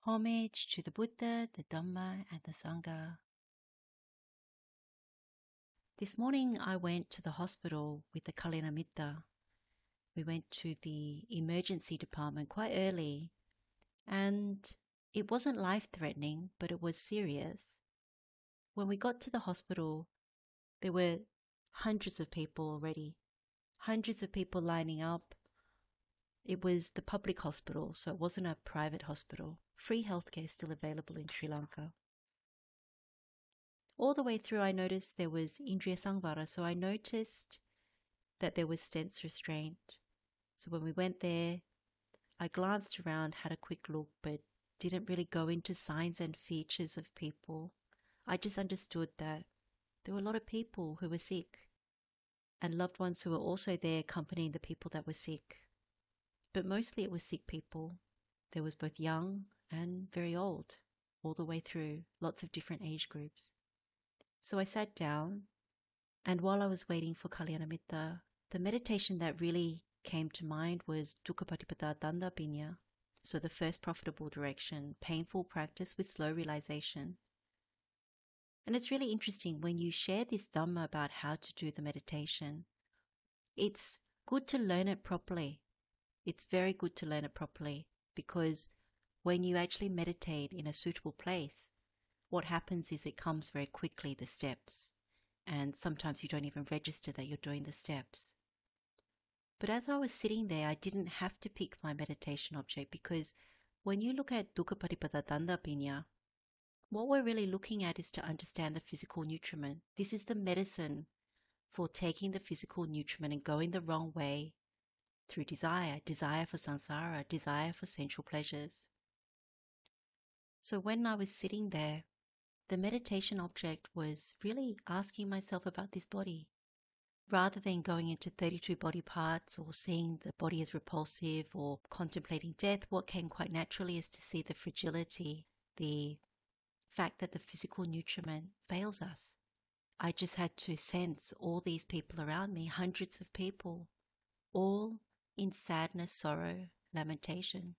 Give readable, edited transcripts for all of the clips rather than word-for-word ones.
Homage to the Buddha, the Dhamma, and the Sangha. This morning I went to the hospital with the Karaṇīyametta. We went to the emergency department quite early, and it wasn't life-threatening, but it was serious. When we got to the hospital, there were hundreds of people already, hundreds of people lining up. It was the public hospital, so it wasn't a private hospital. Free healthcare is still available in Sri Lanka. All the way through I noticed there was Indriya Saṁvara, so I noticed that there was sense restraint. So when we went there, I glanced around, had a quick look, but didn't really go into signs and features of people. I just understood that there were a lot of people who were sick and loved ones who were also there accompanying the people that were sick. But mostly it was sick people. There was both young and very old, all the way through, lots of different age groups. So I sat down, and while I was waiting for Karaṇīyametta, the meditation that really came to mind was dukkhā paṭipadā dandhābhiññā. So the first profitable direction, painful practice with slow realization. And it's really interesting when you share this Dhamma about how to do the meditation. It's good to learn it properly. It's very good to learn it properly, because when you actually meditate in a suitable place, what happens is it comes very quickly, the steps, and sometimes you don't even register that you're doing the steps. But as I was sitting there, I didn't have to pick my meditation object, because when you look at dukkhā paṭipadā dandhābhiññā, what we're really looking at is to understand the physical nutriment. This is the medicine for taking the physical nutriment and going the wrong way through desire, desire for samsara, desire for sensual pleasures. So when I was sitting there, the meditation object was really asking myself about this body. Rather than going into 32 body parts or seeing the body as repulsive or contemplating death, what came quite naturally is to see the fragility, the fact that the physical nutriment fails us. I just had to sense all these people around me, hundreds of people, all in sadness, sorrow, lamentation,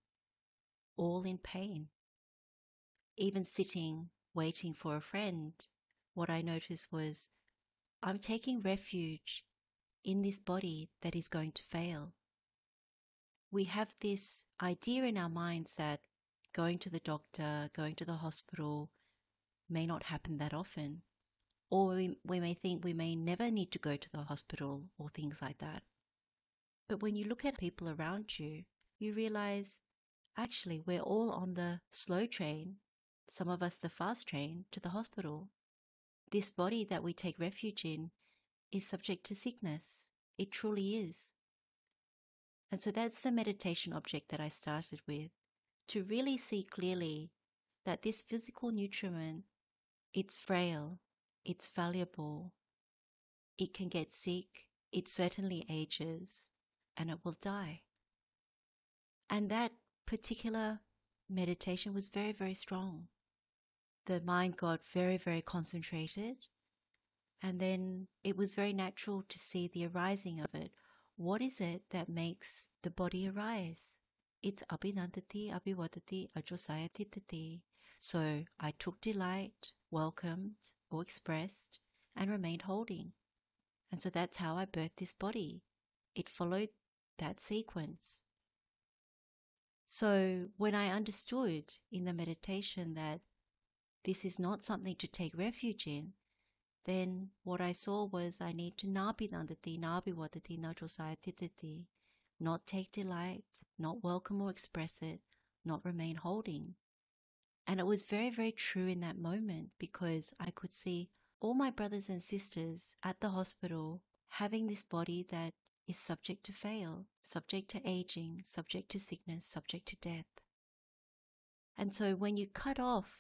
all in pain. Even sitting, waiting for a friend, what I noticed was I'm taking refuge in this body that is going to fail. We have this idea in our minds that going to the doctor, going to the hospital may not happen that often. Or we may think we may never need to go to the hospital or things like that. But when you look at people around you, you realize actually we're all on the slow train, some of us the fast train, to the hospital. This body that we take refuge in is subject to sickness. It truly is. And so that's the meditation object that I started with, to really see clearly that this physical nutriment, it's frail, it's valuable, it can get sick, it certainly ages, and it will die. And that particular meditation was very, very strong. The mind got very, very concentrated, and then it was very natural to see the arising of it. What is it that makes the body arise? It's abhinandati, abhivadati, ajosayatitati. So I took delight, welcomed or expressed, and remained holding. And so that's how I birthed this body. It followed that sequence. So when I understood in the meditation that this is not something to take refuge in, then what I saw was I need to nabhinandati, nabhivadati, najosayatitati, not take delight, not welcome or express it, not remain holding. And it was very, very true in that moment, because I could see all my brothers and sisters at the hospital having this body that is subject to fail, subject to aging, subject to sickness, subject to death. And so when you cut off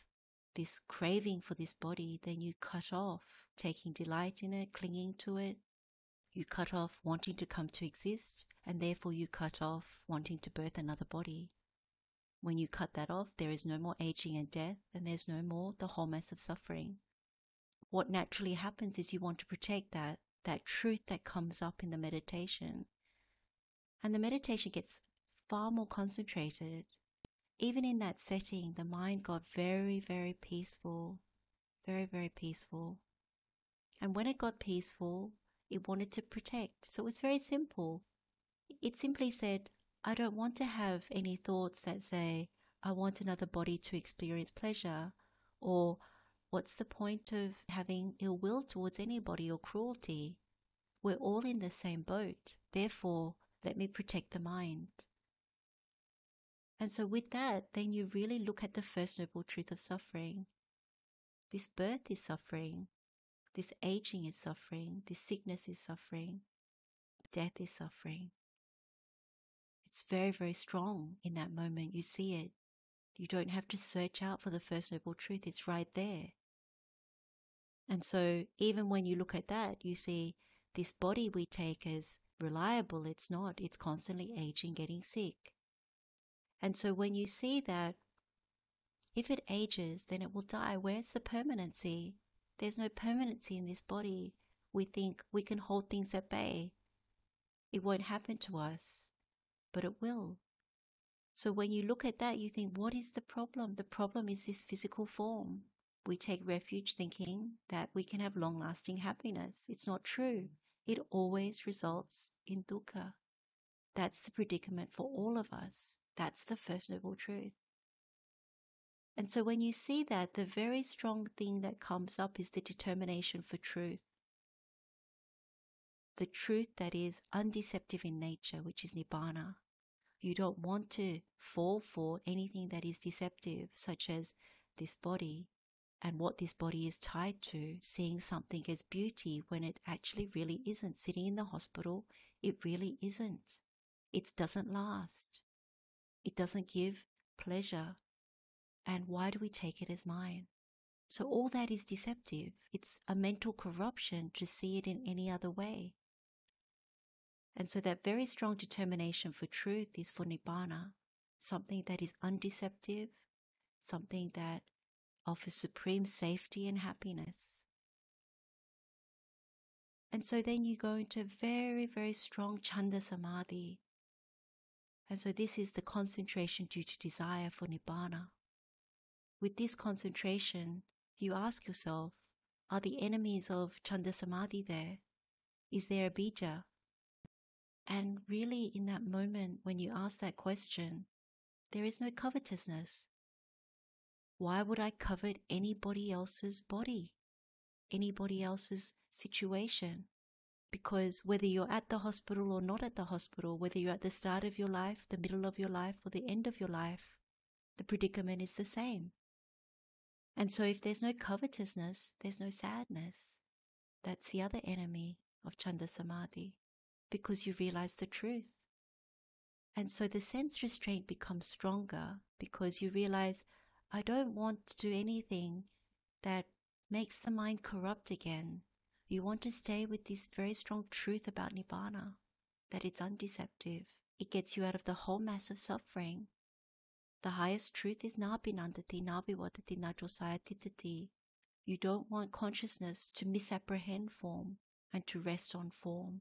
this craving for this body, then you cut off taking delight in it, clinging to it. You cut off wanting to come to exist, and therefore you cut off wanting to birth another body. When you cut that off, there is no more aging and death, and there's no more the whole mess of suffering. What naturally happens is you want to protect that truth that comes up in the meditation. And the meditation gets far more concentrated. even in that setting, the mind got very, very peaceful, very, very peaceful. And when it got peaceful, it wanted to protect. So it's very simple. It simply said, I don't want to have any thoughts that say, I want another body to experience pleasure, or what's the point of having ill will towards anybody or cruelty? We're all in the same boat. Therefore, let me protect the mind. And so with that, then you really look at the first noble truth of suffering. This birth is suffering. This aging is suffering. This sickness is suffering. Death is suffering. It's very, very strong in that moment. You see it. You don't have to search out for the first noble truth. It's right there. And so even when you look at that, you see this body we take as reliable. It's not. It's constantly aging, getting sick. And so when you see that, if it ages, then it will die. Where's the permanency? There's no permanency in this body. We think we can hold things at bay. It won't happen to us, but it will. So when you look at that, you think, what is the problem? The problem is this physical form. We take refuge thinking that we can have long-lasting happiness. It's not true. It always results in dukkha. That's the predicament for all of us. That's the first noble truth. And so when you see that, the very strong thing that comes up is the determination for truth. The truth that is undeceptive in nature, which is Nibbāna. You don't want to fall for anything that is deceptive, such as this body and what this body is tied to, seeing something as beauty when it actually really isn't. Sitting in the hospital, it really isn't. It doesn't last. It doesn't give pleasure. And why do we take it as mine? So all that is deceptive. It's a mental corruption to see it in any other way. And so that very strong determination for truth is for Nibbāna, something that is undeceptive, something that offers supreme safety and happiness. And so then you go into very, very strong chanda samadhi. And so this is the concentration due to desire for Nibbāna. With this concentration, you ask yourself, are the enemies of chanda samadhi there? Is there a bija? And really in that moment when you ask that question, there is no covetousness. Why would I covet anybody else's body? Anybody else's situation? Because whether you're at the hospital or not at the hospital, whether you're at the start of your life, the middle of your life, or the end of your life, the predicament is the same. And so if there's no covetousness, there's no sadness. That's the other enemy of chanda samadhi, because you realize the truth. And so the sense restraint becomes stronger because you realize, I don't want to do anything that makes the mind corrupt again. You want to stay with this very strong truth about Nibbāna, that it's undeceptive. It gets you out of the whole mass of suffering. The highest truth is nābhinandati, nābhiwadati, najosayatitati. You don't want consciousness to misapprehend form and to rest on form.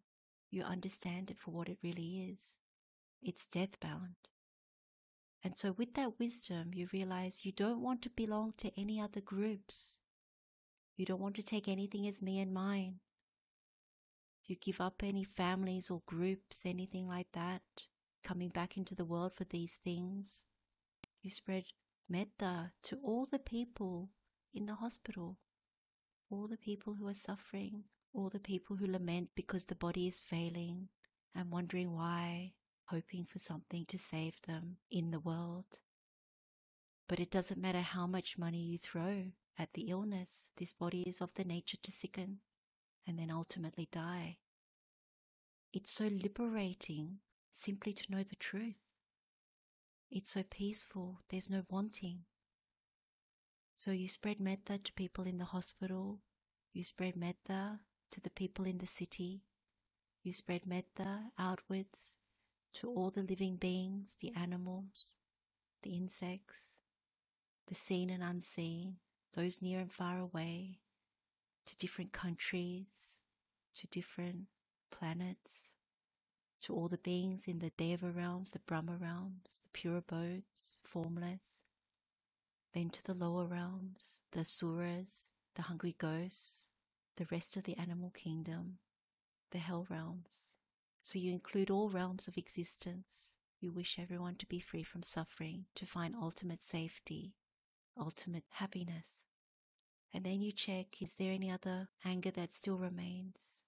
You understand it for what it really is. It's death-bound. And so with that wisdom, you realize you don't want to belong to any other groups. You don't want to take anything as me and mine. You give up any families or groups, anything like that, coming back into the world for these things. You spread metta to all the people in the hospital, all the people who are suffering, all the people who lament because the body is failing and wondering why, hoping for something to save them in the world. But it doesn't matter how much money you throw at the illness, this body is of the nature to sicken and then ultimately die. It's so liberating simply to know the truth. It's so peaceful, there's no wanting. So you spread metta to people in the hospital, you spread metta to the people in the city, you spread metta outwards to all the living beings, the animals, the insects, the seen and unseen, those near and far away, to different countries, to different planets, to all the beings in the Deva realms, the Brahma realms, the pure abodes, formless, then to the lower realms, the Asuras, the hungry ghosts, the rest of the animal kingdom, the hell realms. So you include all realms of existence. You wish everyone to be free from suffering, to find ultimate safety, ultimate happiness. And then you check, is there any other anger that still remains?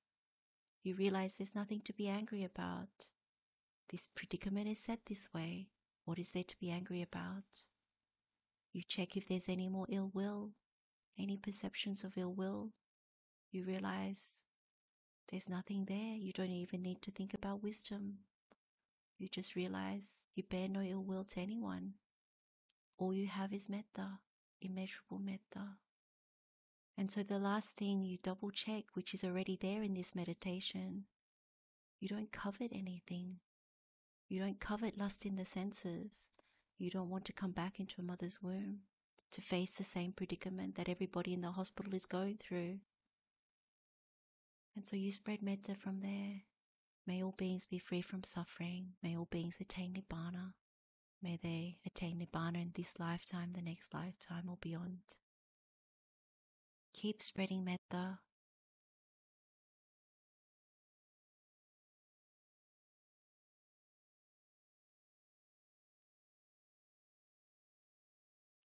You realize there's nothing to be angry about. This predicament is set this way. What is there to be angry about? You check if there's any more ill will, any perceptions of ill will. You realize there's nothing there. You don't even need to think about wisdom. You just realize you bear no ill will to anyone. All you have is metta, immeasurable metta. And so the last thing you double check, which is already there in this meditation, you don't covet anything. You don't covet lust in the senses. You don't want to come back into a mother's womb to face the same predicament that everybody in the hospital is going through. And so you spread metta from there. May all beings be free from suffering. May all beings attain Nibbāna. May they attain Nibbāna in this lifetime, the next lifetime, or beyond. Keep spreading metta.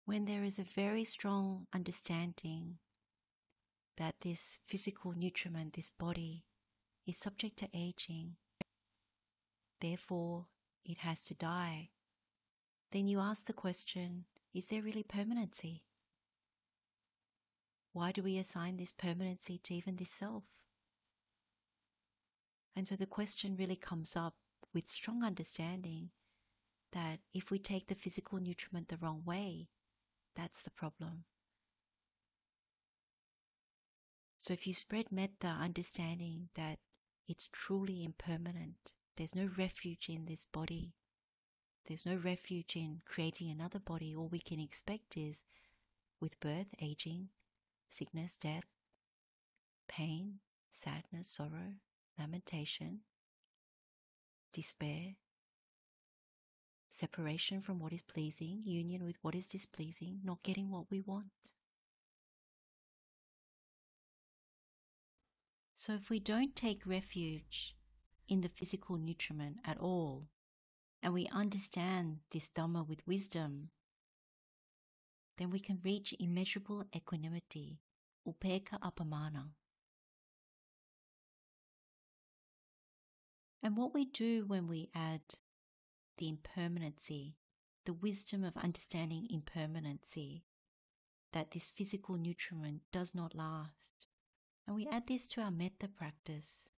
When there is a very strong understanding that this physical nutriment, this body, is subject to aging, therefore it has to die, then you ask the question, is there really permanency? Why do we assign this permanency to even this self? And so the question really comes up with strong understanding that if we take the physical nutriment the wrong way, that's the problem. So if you spread metta, understanding that it's truly impermanent, there's no refuge in this body, there's no refuge in creating another body. All we can expect is with birth, aging, sickness, death, pain, sadness, sorrow, lamentation, despair, separation from what is pleasing, union with what is displeasing, not getting what we want. So if we don't take refuge in the physical nutriment at all, and we understand this Dhamma with wisdom, then we can reach immeasurable equanimity, upekkhā appamāna. And what we do when we add the impermanency, the wisdom of understanding impermanency, that this physical nutriment does not last, and we add this to our metta practice,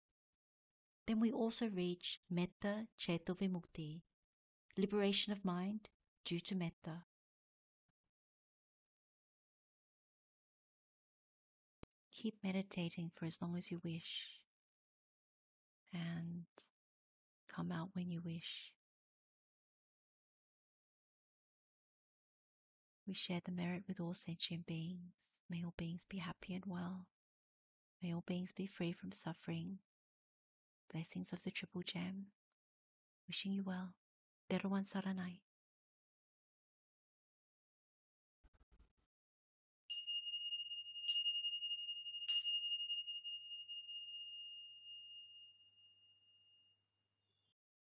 then we also reach metta ceto vimukti, liberation of mind due to metta. Keep meditating for as long as you wish, and come out when you wish. We share the merit with all sentient beings. May all beings be happy and well. May all beings be free from suffering. Blessings of the Triple Gem. Wishing you well. Theruwan saranai.